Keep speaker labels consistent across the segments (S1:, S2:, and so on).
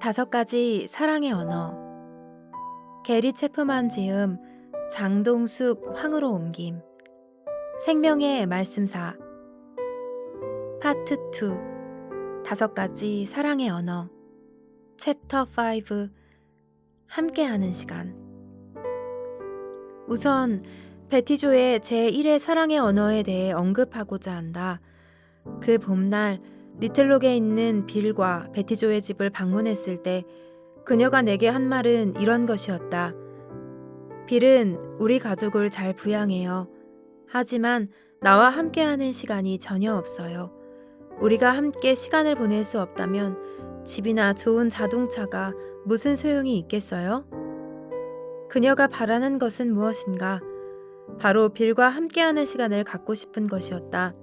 S1: 5가지 사랑의 언어. 게리 체프만 지음, 장동숙 황으로 옮김. 생명의 말씀사. 파트 2. 5가지 사랑의 언어. 챕터 5. 함께하는 시간. 우선 베티조의 제1의 사랑의 언어에 대해 언급하고자 한다. 그 봄날 리틀록에 있는 빌과 베티조의 집을 방문했을 때 그녀가 내게 한 말은 이런 것이었다. 빌은 우리 가족을 잘 부양해요. 하지만 나와 함께하는 시간이 전혀 없어요. 우리가 함께 시간을 보낼 수 없다면 집이나 좋은 자동차가 무슨 소용이 있겠어요? 그녀가 바라는 것은 무엇인가? 바로 빌과 함께하는 시간을 갖고 싶은 것이었다.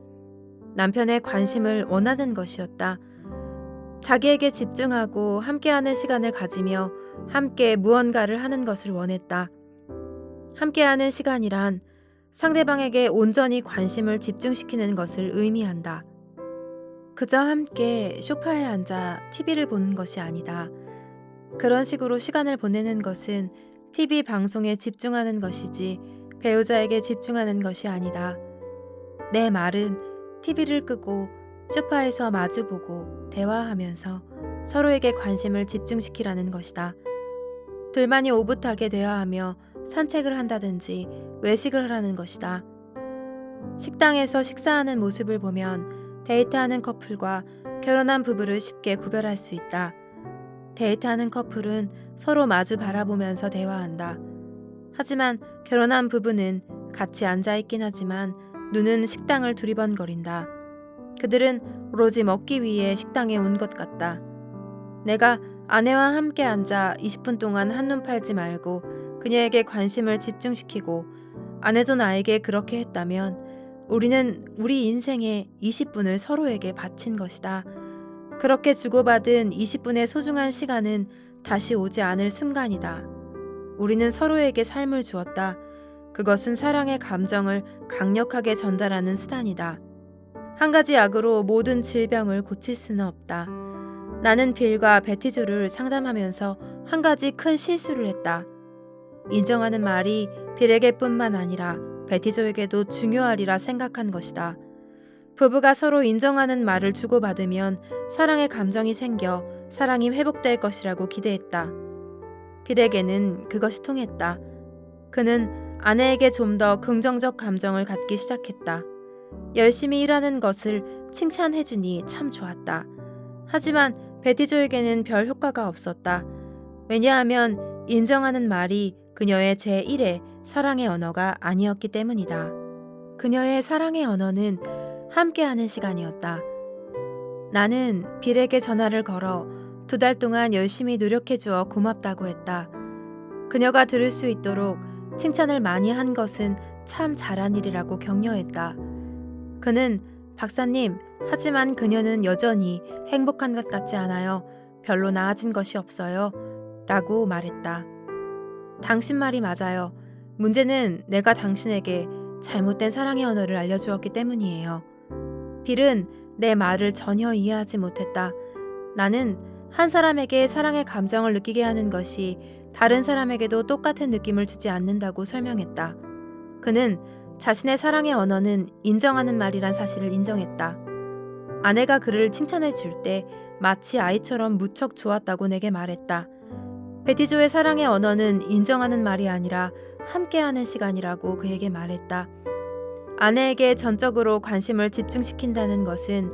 S1: 남편의 관심을 원하는 것이었다. 자기에게 집중하고 함께하는 시간을 가지며 함께 무언가를 하는 것을 원했다. 함께하는 시간이란 상대방에게 온전히 관심을 집중시키는 것을 의미한다. 그저 함께 소파에 앉아 TV를 보는 것이 아니다. 그런 식으로 시간을 보내는 것은 TV 방송에 집중하는 것이지 배우자에게 집중하는 것이 아니다. 내 말은 TV를 끄고 소파에서 마주보고 대화하면서 서로에게 관심을 집중시키라는 것이다. 둘만이 오붓하게 대화하며 산책을 한다든지 외식을 하라는 것이다. 식당에서 식사하는 모습을 보면 데이트하는 커플과 결혼한 부부를 쉽게 구별할 수 있다. 데이트하는 커플은 서로 마주 바라보면서 대화한다. 하지만 결혼한 부부는 같이 앉아있긴 하지만 눈은 식당을 두리번거린다. 그들은 오로지 먹기 위해 식당에 온 것 같다. 내가 아내와 함께 앉아 20분 동안 한눈 팔지 말고 그녀에게 관심을 집중시키고 아내도 나에게 그렇게 했다면 우리는 우리 인생의 20분을 서로에게 바친 것이다. 그렇게 주고받은 20분의 소중한 시간은 다시 오지 않을 순간이다. 우리는 서로에게 삶을 주었다. 그것은 사랑의 감정을 강력하게 전달하는 수단이다. 한 가지 약으로 모든 질병을 고칠 수는 없다. 나는 빌과 베티조를 상담하면서 한 가지 큰 실수를 했다. 인정하는 말이 빌에게뿐만 아니라 베티조에게도 중요하리라 생각한 것이다. 부부가 서로 인정하는 말을 주고받으면 사랑의 감정이 생겨 사랑이 회복될 것이라고 기대했다. 빌에게는 그것이 통했다. 그는 아내에게 좀 더 긍정적 감정을 갖기 시작했다. 열심히 일하는 것을 칭찬해주니 참 좋았다. 하지만 베티조에게는 별 효과가 없었다. 왜냐하면 인정하는 말이 그녀의 제1의 사랑의 언어가 아니었기 때문이다. 그녀의 사랑의 언어는 함께하는 시간이었다. 나는 빌에게 전화를 걸어 2달 동안 열심히 노력해주어 고맙다고 했다. 그녀가 들을 수 있도록 칭찬을 많이 한 것은 참 잘한 일이라고 격려했다. 그는 박사님, 하지만 그녀는 여전히 행복한 것 같지 않아요. 별로 나아진 것이 없어요. 라고 말했다. 당신 말이 맞아요. 문제는 내가 당신에게 잘못된 사랑의 언어를 알려주었기 때문이에요. 빌은 내 말을 전혀 이해하지 못했다. 나는 한 사람에게 사랑의 감정을 느끼게 하는 것이 다른 사람에게도 똑같은 느낌을 주지 않는다고 설명했다. 그는 자신의 사랑의 언어는 인정하는 말이란 사실을 인정했다. 아내가 그를 칭찬해 줄 때 마치 아이처럼 무척 좋았다고 내게 말했다. 베티조의 사랑의 언어는 인정하는 말이 아니라 함께하는 시간이라고 그에게 말했다. 아내에게 전적으로 관심을 집중시킨다는 것은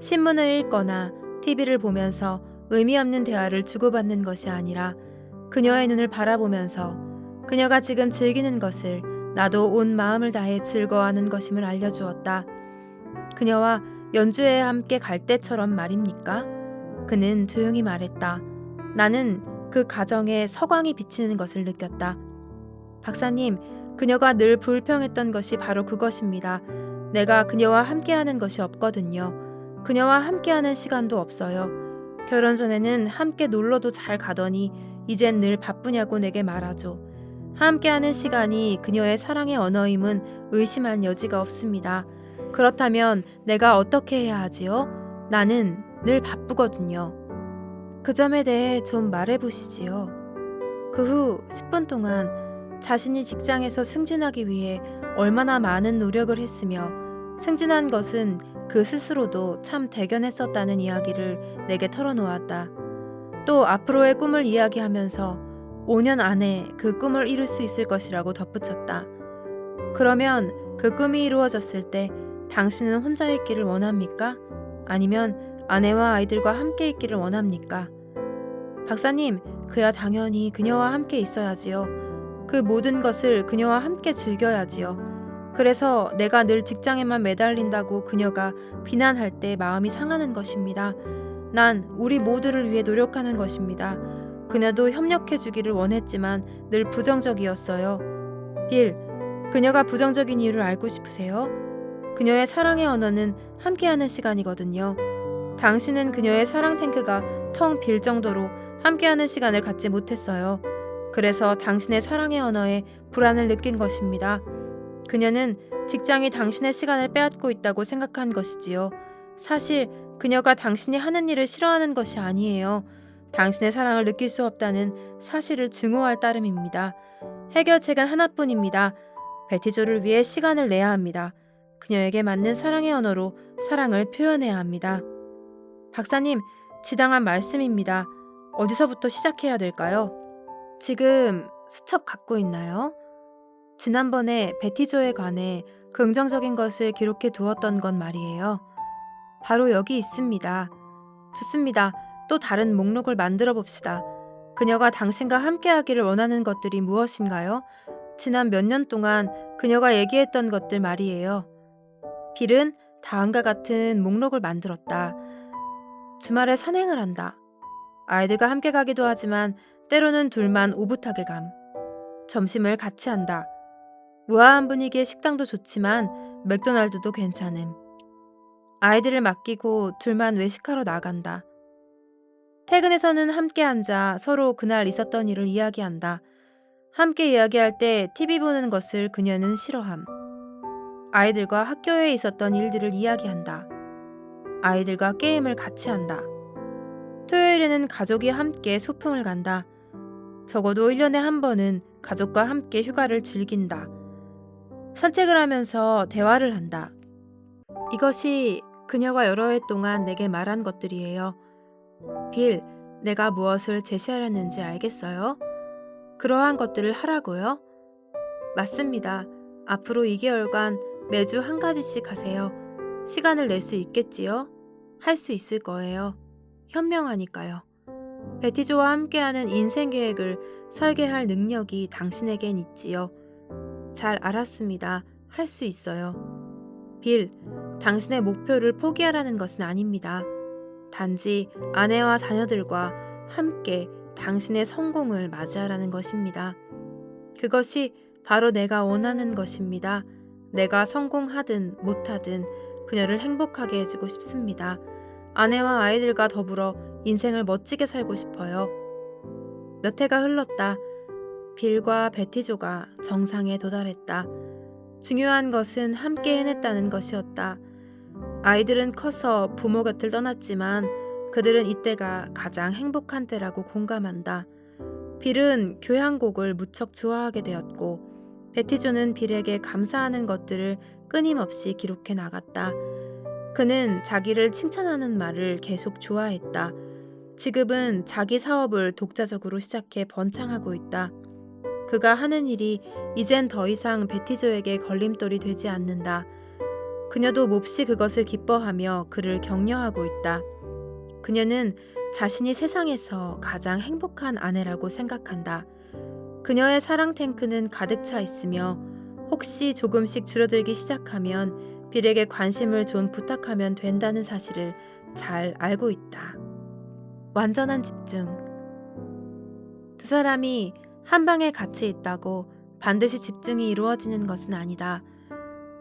S1: 신문을 읽거나 TV를 보면서 의미 없는 대화를 주고받는 것이 아니라 그녀의 눈을 바라보면서 그녀가 지금 즐기는 것을 나도 온 마음을 다해 즐거워하는 것임을 알려주었다. 그녀와 연주회에 함께 갈 때처럼 말입니까? 그는 조용히 말했다. 나는 그 가정에 서광이 비치는 것을 느꼈다. 박사님, 그녀가 늘 불평했던 것이 바로 그것입니다. 내가 그녀와 함께하는 것이 없거든요. 그녀와 함께하는 시간도 없어요. 결혼 전에는 함께 놀러도 잘 가더니 이젠 늘 바쁘냐고 내게 말하죠. 함께하는 시간이 그녀의 사랑의 언어임은 의심할 여지가 없습니다. 그렇다면 내가 어떻게 해야 하지요? 나는 늘 바쁘거든요. 그 점에 대해 좀 말해보시지요. 그 후 10분 동안 자신이 직장에서 승진하기 위해 얼마나 많은 노력을 했으며 승진한 것은 그 스스로도 참 대견했었다는 이야기를 내게 털어놓았다. 또 앞으로의 꿈을 이야기하면서 5년 안에 그 꿈을 이룰 수 있을 것이라고 덧붙였다. 그러면 그 꿈이 이루어졌을 때 당신은 혼자 있기를 원합니까? 아니면 아내와 아이들과 함께 있기를 원합니까? 박사님, 그야 당연히 그녀와 함께 있어야지요. 그 모든 것을 그녀와 함께 즐겨야지요. 그래서 내가 늘 직장에만 매달린다고 그녀가 비난할 때 마음이 상하는 것입니다. 난 우리 모두를 위해 노력하는 것입니다. 그녀도 협력해 주기를 원했지만 늘 부정적이었어요. 빌, 그녀가 부정적인 이유를 알고 싶으세요? 그녀의 사랑의 언어는 함께하는 시간이거든요. 당신은 그녀의 사랑 탱크가 텅 빌 정도로 함께하는 시간을 갖지 못했어요. 그래서 당신의 사랑의 언어에 불안을 느낀 것입니다. 그녀는 직장이 당신의 시간을 빼앗고 있다고 생각한 것이지요. 사실 그녀가 당신이 하는 일을 싫어하는 것이 아니에요. 당신의 사랑을 느낄 수 없다는 사실을 증오할 따름입니다. 해결책은 하나뿐입니다. 베티조를 위해 시간을 내야 합니다. 그녀에게 맞는 사랑의 언어로 사랑을 표현해야 합니다. 박사님, 지당한 말씀입니다. 어디서부터 시작해야 될까요? 지금 수첩 갖고 있나요? 지난번에 베티조에 관해 긍정적인 것을 기록해 두었던 건 말이에요. 바로 여기 있습니다. 좋습니다. 또 다른 목록을 만들어 봅시다. 그녀가 당신과 함께하기를 원하는 것들이 무엇인가요? 지난 몇 년 동안 그녀가 얘기했던 것들 말이에요. 빌은 다음과 같은 목록을 만들었다. 주말에 산행을 한다. 아이들과 함께 가기도 하지만 때로는 둘만 오붓하게 감. 점심을 같이 한다. 우아한 분위기의 식당도 좋지만 맥도날드도 괜찮음. 아이들을 맡기고 둘만 외식하러 나간다. 퇴근해서는 함께 앉아 서로 그날 있었던 일을 이야기한다. 함께 이야기할 때 TV 보는 것을 그녀는 싫어함. 아이들과 학교에 있었던 일들을 이야기한다. 아이들과 게임을 같이 한다. 토요일에는 가족이 함께 소풍을 간다. 적어도 1년에 한 번은 가족과 함께 휴가를 즐긴다. 산책을 하면서 대화를 한다. 이것이 그녀가 여러 해 동안 내게 말한 것들이에요. 빌, 내가 무엇을 제시하려는지 알겠어요? 그러한 것들을 하라고요? 맞습니다. 앞으로 2개월간 매주 한 가지씩 하세요. 시간을 낼 수 있겠지요? 할 수 있을 거예요. 현명하니까요. 베티조와 함께하는 인생 계획을 설계할 능력이 당신에겐 있지요. 잘 알았습니다. 할 수 있어요. 빌, 당신의 목표를 포기하라는 것은 아닙니다. 단지 아내와 자녀들과 함께 당신의 성공을 맞이하라는 것입니다. 그것이 바로 내가 원하는 것입니다. 내가 성공하든 못하든 그녀를 행복하게 해주고 싶습니다. 아내와 아이들과 더불어 인생을 멋지게 살고 싶어요. 몇 해가 흘렀다. 빌과 베티조가 정상에 도달했다. 중요한 것은 함께 해냈다는 것이었다. 아이들은 커서 부모 곁을 떠났지만 그들은 이때가 가장 행복한 때라고 공감한다. 빌은 교향곡을 무척 좋아하게 되었고 베티조는 빌에게 감사하는 것들을 끊임없이 기록해 나갔다. 그는 자기를 칭찬하는 말을 계속 좋아했다. 지금은 자기 사업을 독자적으로 시작해 번창하고 있다. 그가 하는 일이 이젠 더 이상 베티조에게 걸림돌이 되지 않는다. 그녀도 몹시 그것을 기뻐하며 그를 격려하고 있다. 그녀는 자신이 세상에서 가장 행복한 아내라고 생각한다. 그녀의 사랑 탱크는 가득 차 있으며 혹시 조금씩 줄어들기 시작하면 빌에게 관심을 좀 부탁하면 된다는 사실을 잘 알고 있다. 완전한 집중. 두 사람이 한 방에 같이 있다고 반드시 집중이 이루어지는 것은 아니다.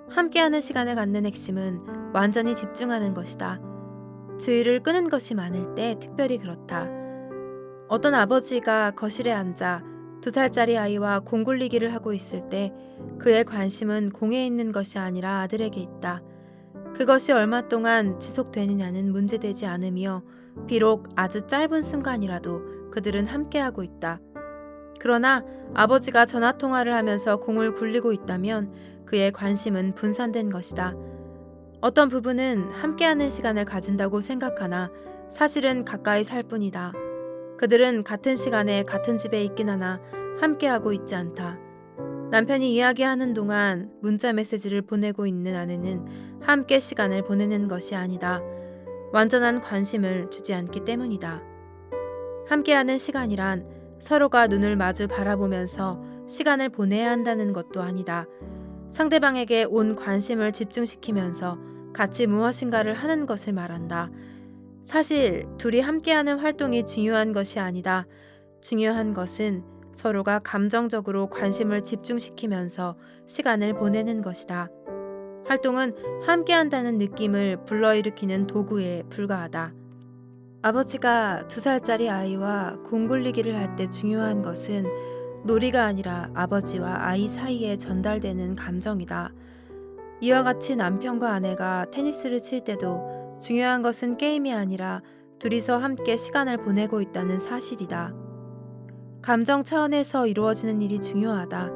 S1: 함께하는 시간을 갖는 핵심은 완전히 집중하는 것이다. 주의를 끄는 것이 많을 때 특별히 그렇다. 어떤 아버지가 거실에 앉아 2살짜리 아이와 공 굴리기를 하고 있을 때 그의 관심은 공에 있는 것이 아니라 아들에게 있다. 그것이 얼마 동안 지속되느냐는 문제되지 않으며 비록 아주 짧은 순간이라도 그들은 함께하고 있다. 그러나 아버지가 전화통화를 하면서 공을 굴리고 있다면 그의 관심은 분산된 것이다. 어떤 부부는 함께하는 시간을 가진다고 생각하나 사실은 가까이 살 뿐이다. 그들은 같은 시간에 같은 집에 있긴 하나 함께하고 있지 않다. 남편이 이야기하는 동안 문자 메시지를 보내고 있는 아내는 함께 시간을 보내는 것이 아니다. 완전한 관심을 주지 않기 때문이다. 함께하는 시간이란 서로가 눈을 마주 바라보면서 시간을 보내야 한다는 것도 아니다. 상대방에게 온 관심을 집중시키면서 같이 무엇인가를 하는 것을 말한다. 사실 둘이 함께하는 활동이 중요한 것이 아니다. 중요한 것은 서로가 감정적으로 관심을 집중시키면서 시간을 보내는 것이다. 활동은 함께한다는 느낌을 불러일으키는 도구에 불과하다. 아버지가 2살짜리 아이와 공 굴리기를 할 때 중요한 것은 놀이가 아니라 아버지와 아이 사이에 전달되는 감정이다. 이와 같이 남편과 아내가 테니스를 칠 때도 중요한 것은 게임이 아니라 둘이서 함께 시간을 보내고 있다는 사실이다. 감정 차원에서 이루어지는 일이 중요하다.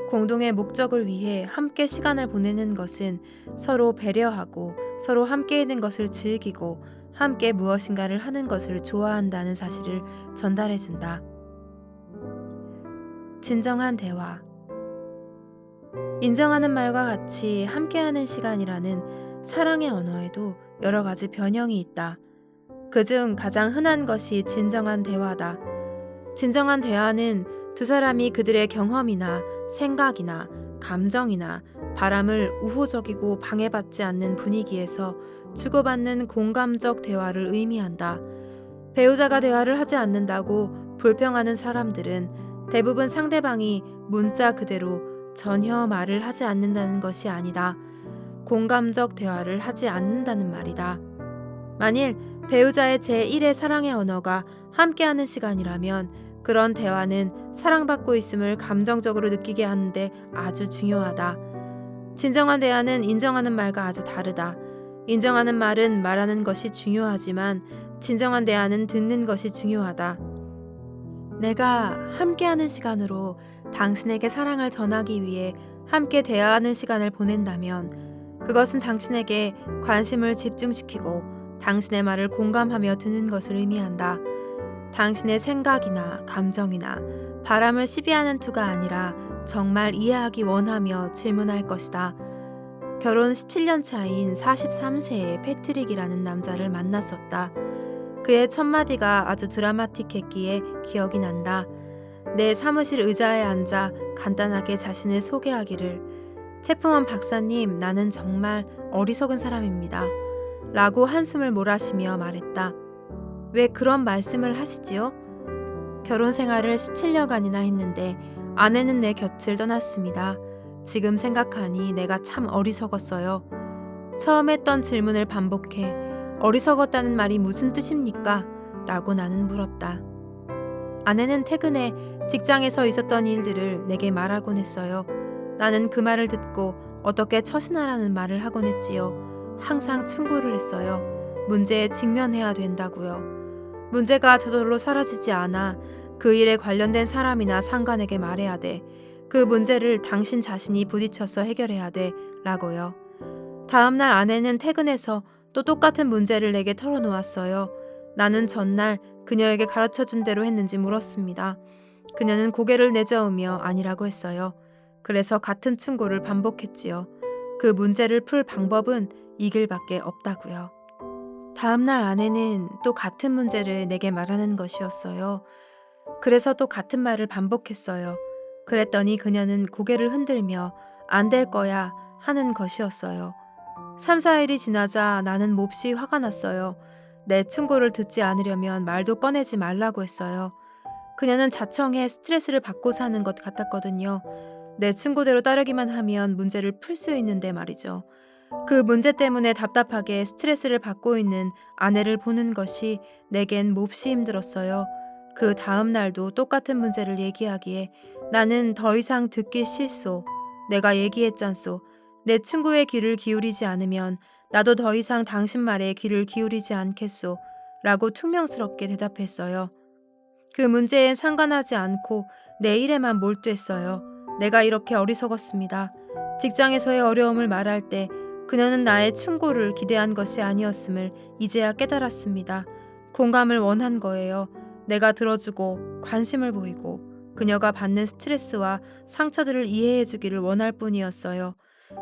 S1: 공동의 목적을 위해 함께 시간을 보내는 것은 서로 배려하고 서로 함께 있는 것을 즐기고 함께 무엇인가를 하는 것을 좋아한다는 사실을 전달해준다. 진정한 대화. 인정하는 말과 같이 함께하는 시간이라는 사랑의 언어에도 여러 가지 변형이 있다. 그중 가장 흔한 것이 진정한 대화다. 진정한 대화는 두 사람이 그들의 경험이나 생각이나 감정이나 바람을 우호적이고 방해받지 않는 분위기에서 주고받는 공감적 대화를 의미한다. 배우자가 대화를 하지 않는다고 불평하는 사람들은 대부분 상대방이 문자 그대로 전혀 말을 하지 않는다는 것이 아니다. 공감적 대화를 하지 않는다는 말이다. 만일 배우자의 제1의 사랑의 언어가 함께하는 시간이라면 그런 대화는 사랑받고 있음을 감정적으로 느끼게 하는데 아주 중요하다. 진정한 대화는 인정하는 말과 아주 다르다. 인정하는 말은 말하는 것이 중요하지만 진정한 대화는 듣는 것이 중요하다. 내가 함께하는 시간으로 당신에게 사랑을 전하기 위해 함께 대화하는 시간을 보낸다면 그것은 당신에게 관심을 집중시키고 당신의 말을 공감하며 듣는 것을 의미한다. 당신의 생각이나 감정이나 바람을 시비하는 투가 아니라 정말 이해하기 원하며 질문할 것이다. 결혼 17년 차인 43세의 패트릭이라는 남자를 만났었다. 그의 첫마디가 아주 드라마틱했기에 기억이 난다. 내 사무실 의자에 앉아 간단하게 자신을 소개하기를 "체프먼 박사님, 나는 정말 어리석은 사람입니다. 라고 한숨을 몰아쉬며 말했다. 왜 그런 말씀을 하시지요? 결혼 생활을 17년간이나 했는데 아내는 내 곁을 떠났습니다. 지금 생각하니 내가 참 어리석었어요. 처음 했던 질문을 반복해 어리석었다는 말이 무슨 뜻입니까? 라고 나는 물었다. 아내는 퇴근해 직장에서 있었던 일들을 내게 말하곤 했어요. 나는 그 말을 듣고 어떻게 처신하라는 말을 하곤 했지요. 항상 충고를 했어요. 문제에 직면해야 된다고요. 문제가 저절로 사라지지 않아 그 일에 관련된 사람이나 상관에게 말해야 돼. 그 문제를 당신 자신이 부딪혀서 해결해야 돼. 라고요. 다음날 아내는 퇴근해서 또 똑같은 문제를 내게 털어놓았어요. 나는 전날 그녀에게 가르쳐준 대로 했는지 물었습니다. 그녀는 고개를 내저으며 아니라고 했어요. 그래서 같은 충고를 반복했지요. 그 문제를 풀 방법은 이 길밖에 없다고요. 다음날 아내는 또 같은 문제를 내게 말하는 것이었어요. 그래서 또 같은 말을 반복했어요. 그랬더니 그녀는 고개를 흔들며 안 될 거야 하는 것이었어요. 3, 4일이 지나자 나는 몹시 화가 났어요. 내 충고를 듣지 않으려면 말도 꺼내지 말라고 했어요. 그녀는 자청해 스트레스를 받고 사는 것 같았거든요. 내 충고대로 따르기만 하면 문제를 풀 수 있는데 말이죠. 그 문제 때문에 답답하게 스트레스를 받고 있는 아내를 보는 것이 내겐 몹시 힘들었어요. 그 다음 날도 똑같은 문제를 얘기하기에 나는 더 이상 듣기 싫소. 내가 얘기했잖소. 내 충고에 귀를 기울이지 않으면 나도 더 이상 당신 말에 귀를 기울이지 않겠소. 라고 퉁명스럽게 대답했어요. 그 문제엔 상관하지 않고 내 일에만 몰두했어요. 내가 이렇게 어리석었습니다. 직장에서의 어려움을 말할 때 그녀는 나의 충고를 기대한 것이 아니었음을 이제야 깨달았습니다. 공감을 원한 거예요. 내가 들어주고 관심을 보이고 그녀가 받는 스트레스와 상처들을 이해해 주기를 원할 뿐이었어요.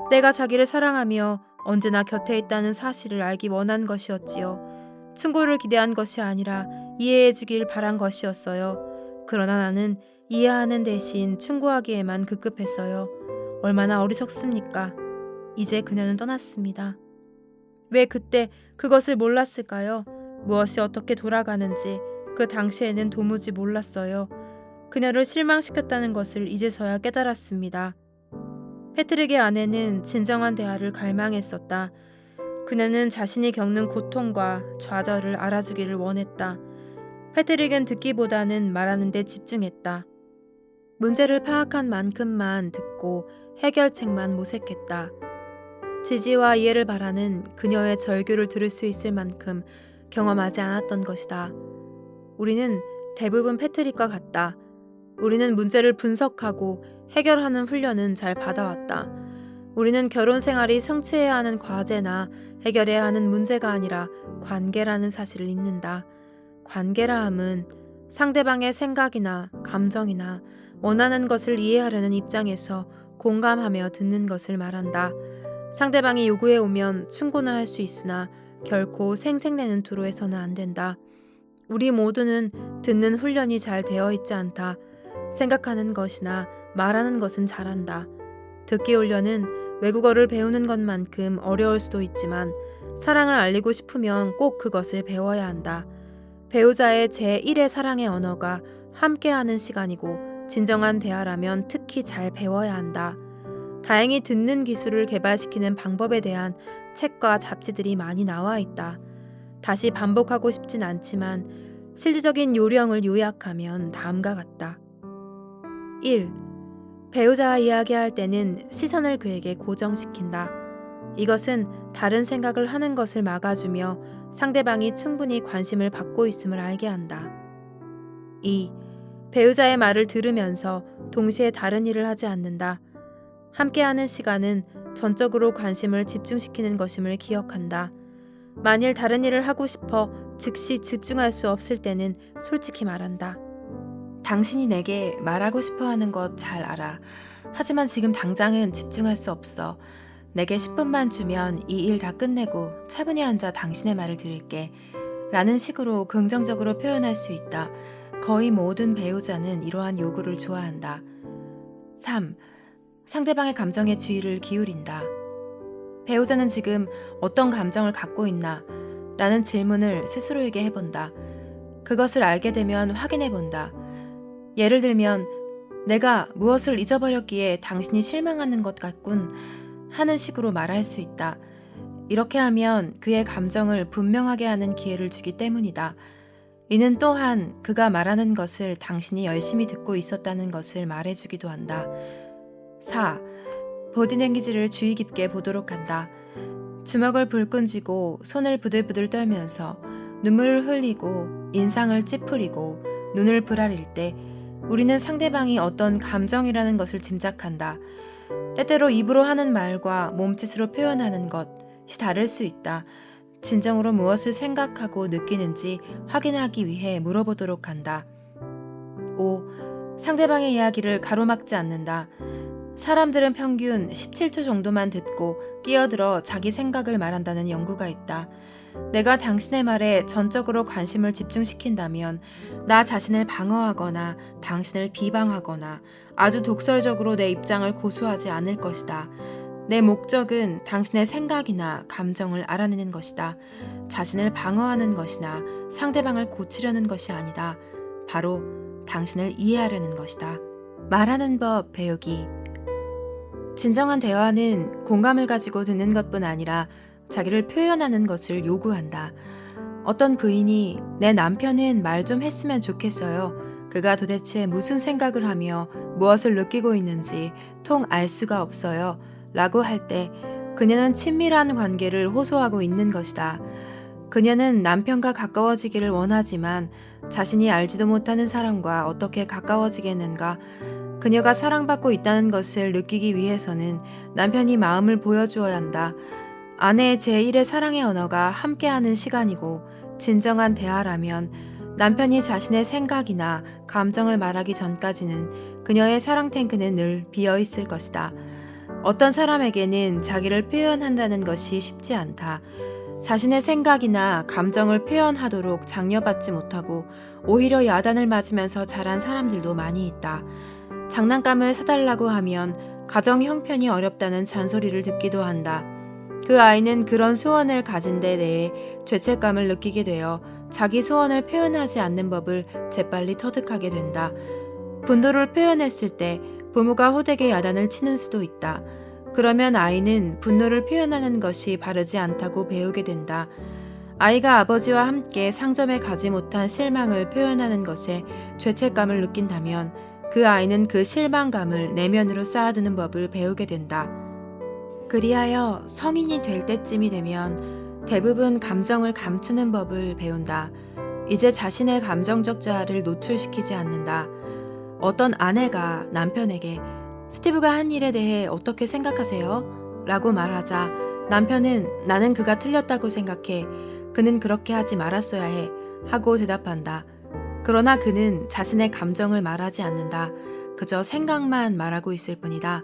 S1: 내가 자기를 사랑하며 언제나 곁에 있다는 사실을 알기 원한 것이었지요. 충고를 기대한 것이 아니라 이해해 주길 바란 것이었어요. 그러나 나는 이해하는 대신 충고하기에만 급급했어요. 얼마나 어리석습니까? 이제 그녀는 떠났습니다. 왜 그때 그것을 몰랐을까요? 무엇이 어떻게 돌아가는지 그 당시에는 도무지 몰랐어요. 그녀를 실망시켰다는 것을 이제서야 깨달았습니다. 패트릭의 아내는 진정한 대화를 갈망했었다. 그녀는 자신이 겪는 고통과 좌절을 알아주기를 원했다. 패트릭은 듣기보다는 말하는 데 집중했다. 문제를 파악한 만큼만 듣고 해결책만 모색했다. 지지와 이해를 바라는 그녀의 절규를 들을 수 있을 만큼 경험하지 않았던 것이다. 우리는 대부분 패트릭과 같다. 우리는 문제를 분석하고 해결하는 훈련은 잘 받아왔다. 우리는 결혼 생활이 성취해야 하는 과제나 해결해야 하는 문제가 아니라 관계라는 사실을 잊는다. 관계라 함은 상대방의 생각이나 감정이나 원하는 것을 이해하려는 입장에서 공감하며 듣는 것을 말한다. 상대방이 요구해 오면 충고는 할 수 있으나 결코 생색내는 투로 해서는 안 된다. 우리 모두는 듣는 훈련이 잘 되어 있지 않다. 생각하는 것이나 말하는 것은 잘한다. 듣기 훈련은 외국어를 배우는 것만큼 어려울 수도 있지만 사랑을 알리고 싶으면 꼭 그것을 배워야 한다. 배우자의 제1의 사랑의 언어가 함께하는 시간이고 진정한 대화라면 특히 잘 배워야 한다. 다행히 듣는 기술을 개발시키는 방법에 대한 책과 잡지들이 많이 나와 있다. 다시 반복하고 싶진 않지만 실질적인 요령을 요약하면 다음과 같다. 1. 배우자와 이야기할 때는 시선을 그에게 고정시킨다. 이것은 다른 생각을 하는 것을 막아주며 상대방이 충분히 관심을 받고 있음을 알게 한다. 2. 배우자의 말을 들으면서 동시에 다른 일을 하지 않는다. 함께하는 시간은 전적으로 관심을 집중시키는 것임을 기억한다. 만일 다른 일을 하고 싶어 즉시 집중할 수 없을 때는 솔직히 말한다. 당신이 내게 말하고 싶어 하는 것 잘 알아. 하지만 지금 당장은 집중할 수 없어. 내게 10분만 주면 이 일 다 끝내고 차분히 앉아 당신의 말을 들을게. 라는 식으로 긍정적으로 표현할 수 있다. 거의 모든 배우자는 이러한 요구를 좋아한다. 3. 상대방의 감정에 주의를 기울인다. 배우자는 지금 어떤 감정을 갖고 있나? 라는 질문을 스스로에게 해본다. 그것을 알게 되면 확인해본다. 예를 들면 내가 무엇을 잊어버렸기에 당신이 실망하는 것 같군 하는 식으로 말할 수 있다. 이렇게 하면 그의 감정을 분명하게 하는 기회를 주기 때문이다. 이는 또한 그가 말하는 것을 당신이 열심히 듣고 있었다는 것을 말해주기도 한다. 4. 보디랭귀지를 주의 깊게 보도록 한다. 주먹을 불끈 쥐고 손을 부들부들 떨면서 눈물을 흘리고 인상을 찌푸리고 눈을 부라릴 때 우리는 상대방이 어떤 감정이라는 것을 짐작한다. 때때로 입으로 하는 말과 몸짓으로 표현하는 것이 다를 수 있다. 진정으로 무엇을 생각하고 느끼는지 확인하기 위해 물어보도록 한다. 5. 상대방의 이야기를 가로막지 않는다. 사람들은 평균 17초 정도만 듣고 끼어들어 자기 생각을 말한다는 연구가 있다. 내가 당신의 말에 전적으로 관심을 집중시킨다면 나 자신을 방어하거나 당신을 비방하거나 아주 독설적으로 내 입장을 고수하지 않을 것이다. 내 목적은 당신의 생각이나 감정을 알아내는 것이다. 자신을 방어하는 것이나 상대방을 고치려는 것이 아니다. 바로 당신을 이해하려는 것이다. 말하는 법 배우기. 진정한 대화는 공감을 가지고 듣는 것뿐 아니라 자기를 표현하는 것을 요구한다. 어떤 부인이 내 남편은 말 좀 했으면 좋겠어요. 그가 도대체 무슨 생각을 하며 무엇을 느끼고 있는지 통 알 수가 없어요. 라고 할 때 그녀는 친밀한 관계를 호소하고 있는 것이다. 그녀는 남편과 가까워지기를 원하지만 자신이 알지도 못하는 사람과 어떻게 가까워지겠는가? 그녀가 사랑받고 있다는 것을 느끼기 위해서는 남편이 마음을 보여주어야 한다. 아내의 제1의 사랑의 언어가 함께하는 시간이고 진정한 대화라면 남편이 자신의 생각이나 감정을 말하기 전까지는 그녀의 사랑 탱크는 늘 비어 있을 것이다. 어떤 사람에게는 자기를 표현한다는 것이 쉽지 않다. 자신의 생각이나 감정을 표현하도록 장려받지 못하고 오히려 야단을 맞으면서 자란 사람들도 많이 있다. 장난감을 사달라고 하면 가정 형편이 어렵다는 잔소리를 듣기도 한다. 그 아이는 그런 소원을 가진 데 대해 죄책감을 느끼게 되어 자기 소원을 표현하지 않는 법을 재빨리 터득하게 된다. 분노를 표현했을 때 부모가 호되게 야단을 치는 수도 있다. 그러면 아이는 분노를 표현하는 것이 바르지 않다고 배우게 된다. 아이가 아버지와 함께 상점에 가지 못한 실망을 표현하는 것에 죄책감을 느낀다면 그 아이는 그 실망감을 내면으로 쌓아두는 법을 배우게 된다. 그리하여 성인이 될 때쯤이 되면 대부분 감정을 감추는 법을 배운다. 이제 자신의 감정적 자아를 노출시키지 않는다. 어떤 아내가 남편에게 스티브가 한 일에 대해 어떻게 생각하세요? 라고 말하자 남편은 나는 그가 틀렸다고 생각해. 그는 그렇게 하지 말았어야 해. 하고 대답한다. 그러나 그는 자신의 감정을 말하지 않는다. 그저 생각만 말하고 있을 뿐이다.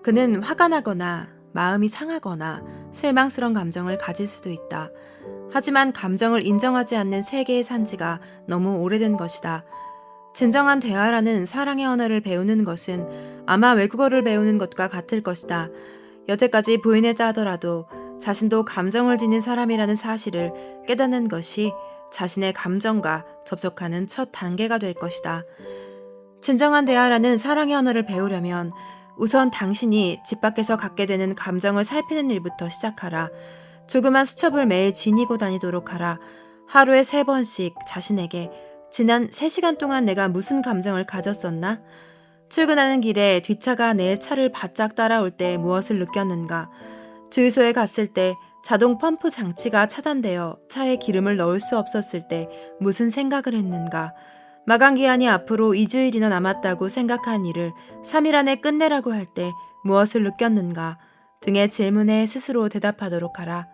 S1: 그는 화가 나거나 마음이 상하거나 실망스러운 감정을 가질 수도 있다. 하지만 감정을 인정하지 않는 세계의 산지가 너무 오래된 것이다. 진정한 대화라는 사랑의 언어를 배우는 것은 아마 외국어를 배우는 것과 같을 것이다. 여태까지 부인했다 하더라도 자신도 감정을 지닌 사람이라는 사실을 깨닫는 것이 자신의 감정과 접촉하는 첫 단계가 될 것이다. 진정한 대화라는 사랑의 언어를 배우려면 우선 당신이 집 밖에서 갖게 되는 감정을 살피는 일부터 시작하라. 조그만 수첩을 매일 지니고 다니도록 하라. 하루에 3번씩 자신에게 지난 3시간 동안 내가 무슨 감정을 가졌었나? 출근하는 길에 뒷차가 내 차를 바짝 따라올 때 무엇을 느꼈는가? 주유소에 갔을 때 자동 펌프 장치가 차단되어 차에 기름을 넣을 수 없었을 때 무슨 생각을 했는가? 마감기한이 앞으로 2주일이나 남았다고 생각한 일을 3일 안에 끝내라고 할 때 무엇을 느꼈는가? 등의 질문에 스스로 대답하도록 하라.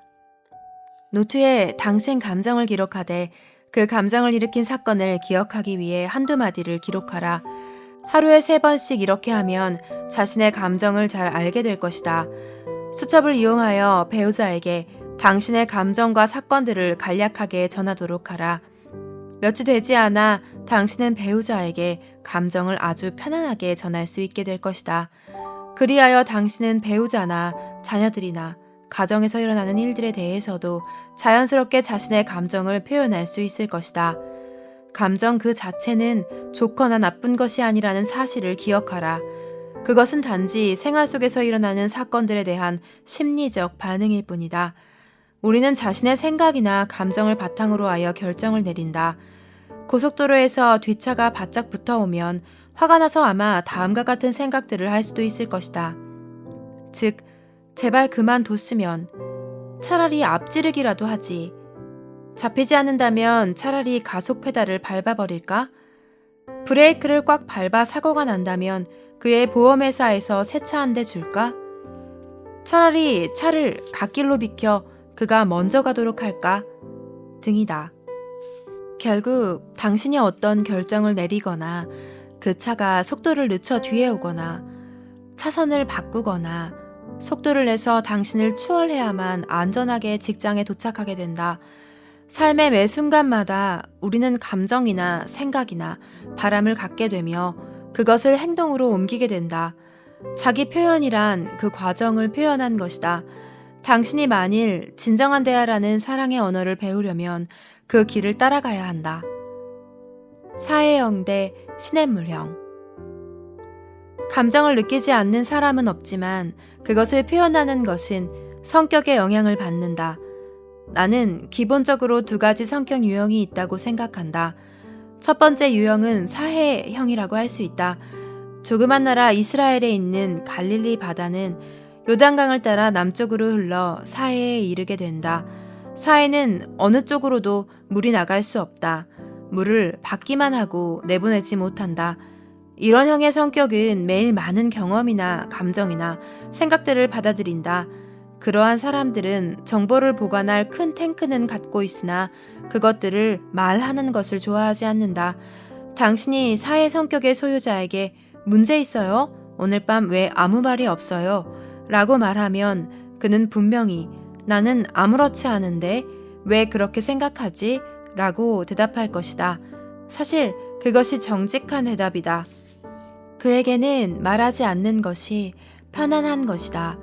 S1: 노트에 당신 감정을 기록하되 그 감정을 일으킨 사건을 기억하기 위해 한두 마디를 기록하라. 하루에 3번씩 이렇게 하면 자신의 감정을 잘 알게 될 것이다. 수첩을 이용하여 배우자에게 당신의 감정과 사건들을 간략하게 전하도록 하라. 며칠 되지 않아 당신은 배우자에게 감정을 아주 편안하게 전할 수 있게 될 것이다. 그리하여 당신은 배우자나 자녀들이나 가정에서 일어나는 일들에 대해서도 자연스럽게 자신의 감정을 표현할 수 있을 것이다. 감정 그 자체는 좋거나 나쁜 것이 아니라는 사실을 기억하라. 그것은 단지 생활 속에서 일어나는 사건들에 대한 심리적 반응일 뿐이다. 우리는 자신의 생각이나 감정을 바탕으로 하여 결정을 내린다. 고속도로에서 뒷차가 바짝 붙어오면 화가 나서 아마 다음과 같은 생각들을 할 수도 있을 것이다. 즉, 제발 그만뒀으면 차라리 앞지르기라도 하지. 잡히지 않는다면 차라리 가속 페달을 밟아버릴까? 브레이크를 꽉 밟아 사고가 난다면 그의 보험회사에서 새 차 한 대 줄까? 차라리 차를 갓길로 비켜 그가 먼저 가도록 할까? 등이다. 결국 당신이 어떤 결정을 내리거나 그 차가 속도를 늦춰 뒤에 오거나 차선을 바꾸거나 속도를 내서 당신을 추월해야만 안전하게 직장에 도착하게 된다. 삶의 매 순간마다 우리는 감정이나 생각이나 바람을 갖게 되며 그것을 행동으로 옮기게 된다. 자기 표현이란 그 과정을 표현한 것이다. 당신이 만일 진정한 대화라는 사랑의 언어를 배우려면 그 길을 따라가야 한다. 사회영대 시냇물형. 감정을 느끼지 않는 사람은 없지만 그것을 표현하는 것은 성격에 영향을 받는다. 나는 기본적으로 2가지 성격 유형이 있다고 생각한다. 첫 번째 유형은 사해형이라고 할 수 있다. 조그만 나라 이스라엘에 있는 갈릴리 바다는 요단강을 따라 남쪽으로 흘러 사해에 이르게 된다. 사해는 어느 쪽으로도 물이 나갈 수 없다. 물을 받기만 하고 내보내지 못한다. 이런 형의 성격은 매일 많은 경험이나 감정이나 생각들을 받아들인다. 그러한 사람들은 정보를 보관할 큰 탱크는 갖고 있으나 그것들을 말하는 것을 좋아하지 않는다. 당신이 사회 성격의 소유자에게 문제 있어요? 오늘 밤 왜 아무 말이 없어요? 라고 말하면 그는 분명히 나는 아무렇지 않은데 왜 그렇게 생각하지? 라고 대답할 것이다. 사실 그것이 정직한 대답이다. 그에게는 말하지 않는 것이 편안한 것이다.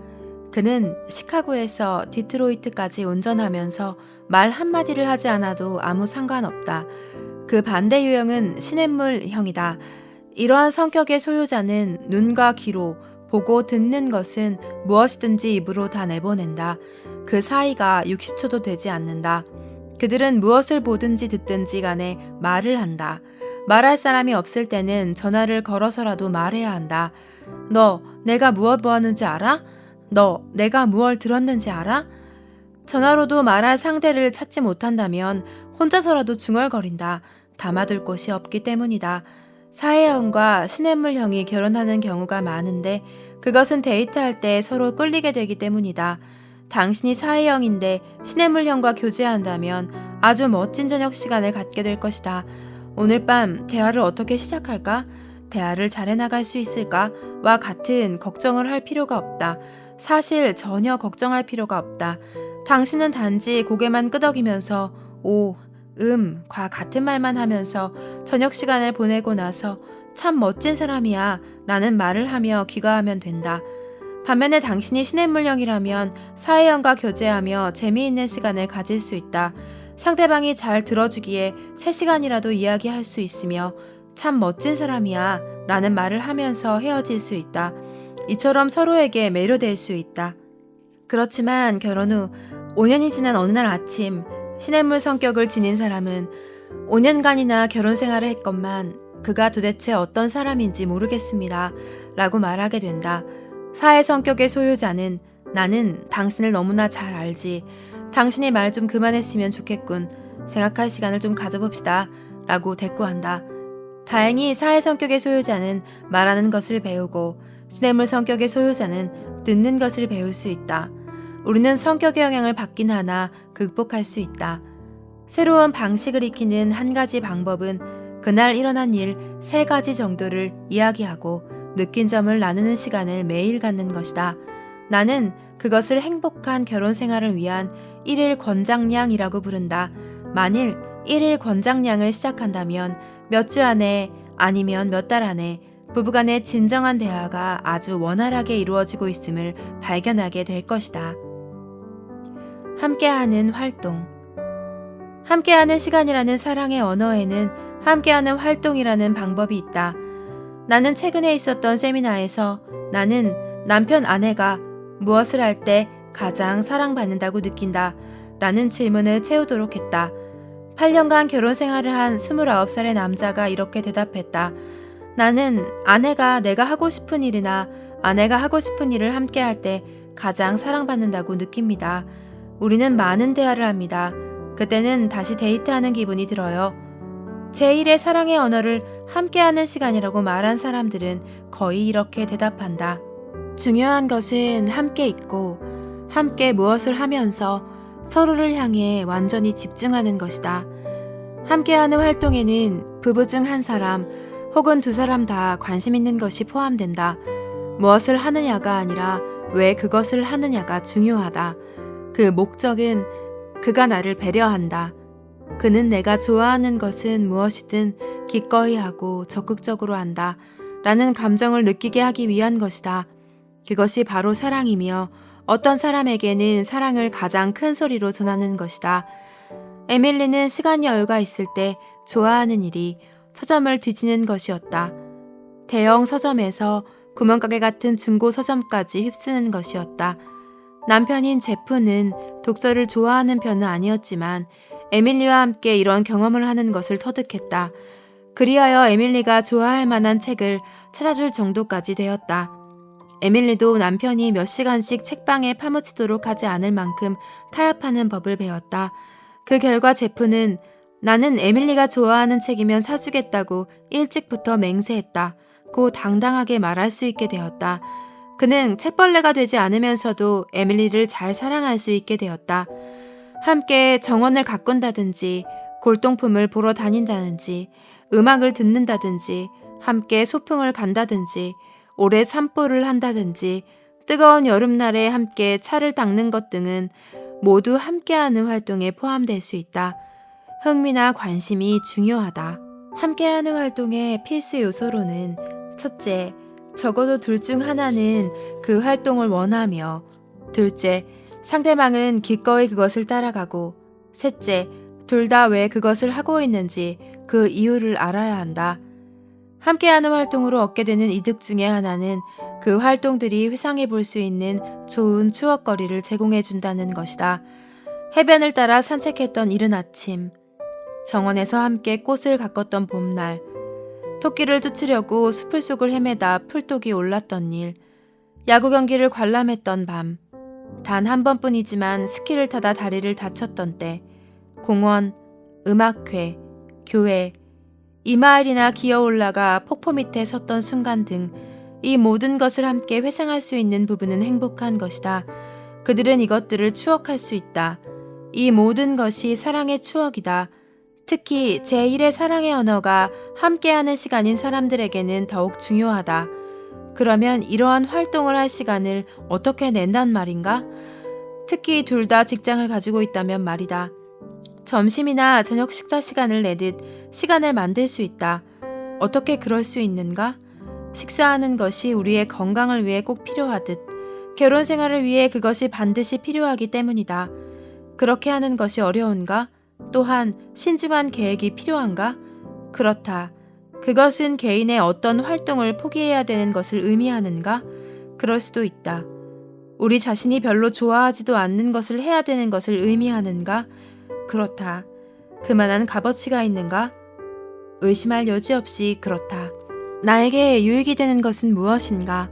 S1: 그는 시카고에서 디트로이트까지 운전하면서 말 한마디를 하지 않아도 아무 상관없다. 그 반대 유형은 시냇물형이다. 이러한 성격의 소유자는 눈과 귀로 보고 듣는 것은 무엇이든지 입으로 다 내보낸다. 그 사이가 60초도 되지 않는다. 그들은 무엇을 보든지 듣든지 간에 말을 한다. 말할 사람이 없을 때는 전화를 걸어서라도 말해야 한다. 너 내가 무엇 보았는지 알아? 너 내가 무얼 들었는지 알아? 전화로도 말할 상대를 찾지 못한다면 혼자서라도 중얼거린다. 담아둘 곳이 없기 때문이다. 사회형과 시냇물형이 결혼하는 경우가 많은데 그것은 데이트할 때 서로 끌리게 되기 때문이다. 당신이 사회형인데 시냇물형과 교제한다면 아주 멋진 저녁 시간을 갖게 될 것이다. 오늘 밤 대화를 어떻게 시작할까? 대화를 잘 해나갈 수 있을까? 와 같은 걱정을 할 필요가 없다. 사실 전혀 걱정할 필요가 없다. 당신은 단지 고개만 끄덕이면서 오, 과 같은 말만 하면서 저녁 시간을 보내고 나서 참 멋진 사람이야 라는 말을 하며 귀가하면 된다. 반면에 당신이 시냇물형이라면 사회형과 교제하며 재미있는 시간을 가질 수 있다. 상대방이 잘 들어주기에 3시간이라도 이야기할 수 있으며 참 멋진 사람이야 라는 말을 하면서 헤어질 수 있다. 이처럼 서로에게 매료될 수 있다. 그렇지만 결혼 후 5년이 지난 어느 날 아침 시냇물 성격을 지닌 사람은 5년간이나 결혼 생활을 했건만 그가 도대체 어떤 사람인지 모르겠습니다 라고 말하게 된다. 사회 성격의 소유자는 나는 당신을 너무나 잘 알지. 당신이 말 좀 그만했으면 좋겠군. 생각할 시간을 좀 가져봅시다 라고 대꾸한다. 다행히 사회 성격의 소유자는 말하는 것을 배우고 시냇물 성격의 소유자는 듣는 것을 배울 수 있다. 우리는 성격의 영향을 받긴 하나 극복할 수 있다. 새로운 방식을 익히는 한 가지 방법은 그날 일어난 일 3가지 정도를 이야기하고 느낀 점을 나누는 시간을 매일 갖는 것이다. 나는 그것을 행복한 결혼 생활을 위한 1일 권장량이라고 부른다. 만일 1일 권장량을 시작한다면 몇 주 안에 아니면 몇 달 안에 부부간의 진정한 대화가 아주 원활하게 이루어지고 있음을 발견하게 될 것이다. 함께하는 활동. 함께하는 시간이라는 사랑의 언어에는 함께하는 활동이라는 방법이 있다. 나는 최근에 있었던 세미나에서 나는 남편 아내가 무엇을 할 때 가장 사랑받는다고 느낀다 라는 질문을 채우도록 했다. 8년간 결혼 생활을 한 29살의 남자가 이렇게 대답했다. 나는 아내가 내가 하고 싶은 일이나 아내가 하고 싶은 일을 함께 할 때 가장 사랑받는다고 느낍니다. 우리는 많은 대화를 합니다. 그때는 다시 데이트하는 기분이 들어요. 제1의 사랑의 언어를 함께하는 시간이라고 말한 사람들은 거의 이렇게 대답한다. 중요한 것은 함께 있고 함께 무엇을 하면서 서로를 향해 완전히 집중하는 것이다. 함께하는 활동에는 부부 중 한 사람 혹은 2사람 다 관심 있는 것이 포함된다. 무엇을 하느냐가 아니라 왜 그것을 하느냐가 중요하다. 그 목적은 그가 나를 배려한다. 그는 내가 좋아하는 것은 무엇이든 기꺼이 하고 적극적으로 한다. 라는 감정을 느끼게 하기 위한 것이다. 그것이 바로 사랑이며 어떤 사람에게는 사랑을 가장 큰 소리로 전하는 것이다. 에밀리는 시간 여유가 있을 때 좋아하는 일이 서점을 뒤지는 것이었다. 대형 서점에서 구멍가게 같은 중고 서점까지 휩쓰는 것이었다. 남편인 제프는 독서를 좋아하는 편은 아니었지만 에밀리와 함께 이런 경험을 하는 것을 터득했다. 그리하여 에밀리가 좋아할 만한 책을 찾아줄 정도까지 되었다. 에밀리도 남편이 몇 시간씩 책방에 파묻히도록 하지 않을 만큼 타협하는 법을 배웠다. 그 결과 제프는 나는 에밀리가 좋아하는 책이면 사주겠다고 일찍부터 맹세했다. 고 당당하게 말할 수 있게 되었다. 그는 책벌레가 되지 않으면서도 에밀리를 잘 사랑할 수 있게 되었다. 함께 정원을 가꾼다든지 골동품을 보러 다닌다든지 음악을 듣는다든지 함께 소풍을 간다든지 오래 산보를 한다든지 뜨거운 여름날에 함께 차를 닦는 것 등은 모두 함께하는 활동에 포함될 수 있다. 흥미나 관심이 중요하다. 함께하는 활동의 필수 요소로는 첫째, 적어도 둘 중 하나는 그 활동을 원하며 둘째, 상대방은 기꺼이 그것을 따라가고 셋째, 둘 다 왜 그것을 하고 있는지 그 이유를 알아야 한다. 함께하는 활동으로 얻게 되는 이득 중에 하나는 그 활동들이 회상해 볼 수 있는 좋은 추억거리를 제공해 준다는 것이다. 해변을 따라 산책했던 이른 아침, 정원에서 함께 꽃을 가꿨던 봄날, 토끼를 쫓으려고 숲을 속을 헤매다 풀독이 올랐던 일, 야구 경기를 관람했던 밤, 단 한 번뿐이지만 스키를 타다 다리를 다쳤던 때, 공원, 음악회, 교회, 이마을이나 기어 올라가 폭포 밑에 섰던 순간 등 이 모든 것을 함께 회상할 수 있는 부분은 행복한 것이다. 그들은 이것들을 추억할 수 있다. 이 모든 것이 사랑의 추억이다. 특히 제1의 사랑의 언어가 함께하는 시간인 사람들에게는 더욱 중요하다. 그러면 이러한 활동을 할 시간을 어떻게 낸단 말인가? 특히 둘 다 직장을 가지고 있다면 말이다. 점심이나 저녁 식사 시간을 내듯 시간을 만들 수 있다. 어떻게 그럴 수 있는가? 식사하는 것이 우리의 건강을 위해 꼭 필요하듯 결혼 생활을 위해 그것이 반드시 필요하기 때문이다. 그렇게 하는 것이 어려운가? 또한 신중한 계획이 필요한가? 그렇다. 그것은 개인의 어떤 활동을 포기해야 되는 것을 의미하는가? 그럴 수도 있다. 우리 자신이 별로 좋아하지도 않는 것을 해야 되는 것을 의미하는가? 그렇다. 그만한 값어치가 있는가? 의심할 여지 없이 그렇다. 나에게 유익이 되는 것은 무엇인가?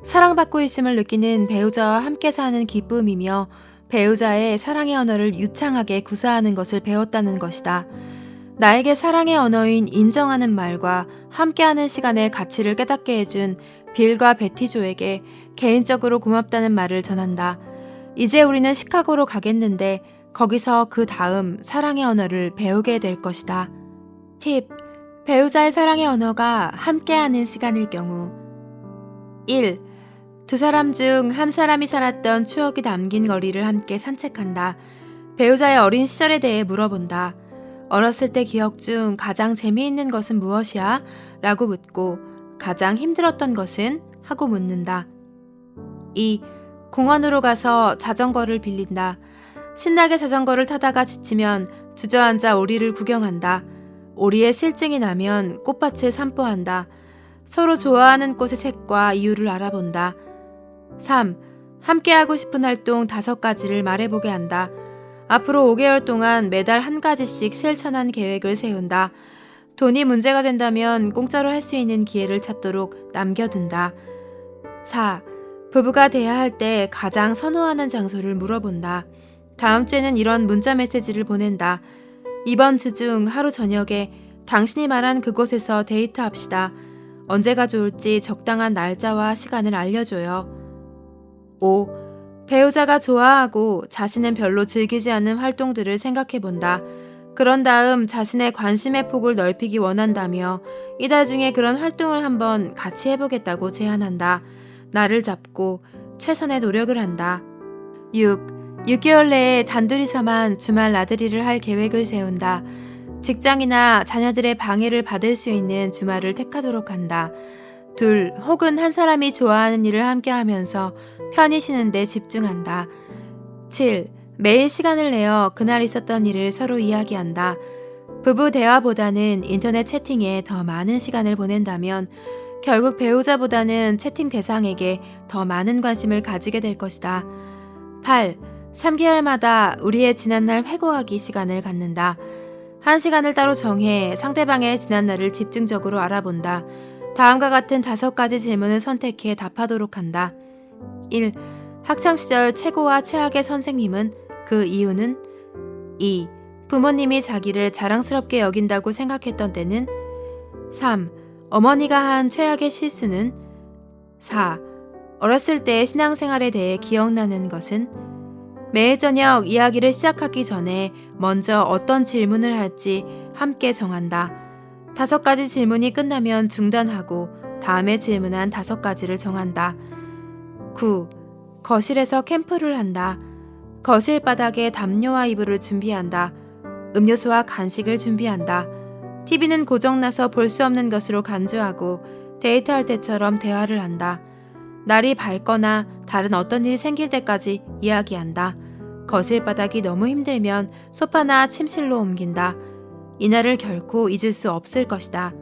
S1: 사랑받고 있음을 느끼는 배우자와 함께 사는 기쁨이며 배우자의 사랑의 언어를 유창하게 구사하는 것을 배웠다는 것이다. 나에게 사랑의 언어인 인정하는 말과 함께하는 시간의 가치를 깨닫게 해준 빌과 베티조에게 개인적으로 고맙다는 말을 전한다. 이제 우리는 시카고로 가겠는데 거기서 그 다음 사랑의 언어를 배우게 될 것이다. 팁. 배우자의 사랑의 언어가 함께하는 시간일 경우 1. 두 사람 중 한 사람이 살았던 추억이 담긴 거리를 함께 산책한다. 배우자의 어린 시절에 대해 물어본다. 어렸을 때 기억 중 가장 재미있는 것은 무엇이야? 라고 묻고 가장 힘들었던 것은? 하고 묻는다. 2. 공원으로 가서 자전거를 빌린다. 신나게 자전거를 타다가 지치면 주저앉아 오리를 구경한다. 오리에 실증이 나면 꽃밭을 산보한다. 서로 좋아하는 꽃의 색과 이유를 알아본다. 3. 함께하고 싶은 활동 5가지를 말해보게 한다. 앞으로 5개월 동안 매달 한 가지씩 실천한 계획을 세운다. 돈이 문제가 된다면 공짜로 할 수 있는 기회를 찾도록 남겨둔다. 4. 부부가 돼야 할 때 가장 선호하는 장소를 물어본다. 다음 주에는 이런 문자 메시지를 보낸다. 이번 주 중 하루 저녁에 당신이 말한 그곳에서 데이트합시다. 언제가 좋을지 적당한 날짜와 시간을 알려줘요. 5. 배우자가 좋아하고 자신은 별로 즐기지 않는 활동들을 생각해본다. 그런 다음 자신의 관심의 폭을 넓히기 원한다며 이달 중에 그런 활동을 한번 같이 해보겠다고 제안한다. 나를 잡고 최선의 노력을 한다. 6개월 내에 단둘이서만 주말 나들이를 할 계획을 세운다. 직장이나 자녀들의 방해를 받을 수 있는 주말을 택하도록 한다. 2 혹은 한 사람이 좋아하는 일을 함께 하면서 편히 쉬는 데 집중한다. 7. 매일 시간을 내어 그날 있었던 일을 서로 이야기한다. 부부 대화보다는 인터넷 채팅에 더 많은 시간을 보낸다면 결국 배우자보다는 채팅 대상에게 더 많은 관심을 가지게 될 것이다. 8. 3개월마다 우리의 지난날 회고하기 시간을 갖는다. 한 시간을 따로 정해 상대방의 지난날을 집중적으로 알아본다. 다음과 같은 5가지 질문을 선택해 답하도록 한다. 1. 학창시절 최고와 최악의 선생님은? 그 이유는? 2. 부모님이 자기를 자랑스럽게 여긴다고 생각했던 때는? 3. 어머니가 한 최악의 실수는? 4. 어렸을 때 신앙생활에 대해 기억나는 것은? 매일 저녁 이야기를 시작하기 전에 먼저 어떤 질문을 할지 함께 정한다. 5가지 질문이 끝나면 중단하고 다음에 질문한 5가지를 정한다. 9. 거실에서 캠프를 한다. 거실 바닥에 담요와 이불을 준비한다. 음료수와 간식을 준비한다. TV는 고장나서 볼 수 없는 것으로 간주하고 데이트할 때처럼 대화를 한다. 날이 밝거나 다른 어떤 일이 생길 때까지 이야기한다. 거실 바닥이 너무 힘들면 소파나 침실로 옮긴다. 이날을 결코 잊을 수 없을 것이다.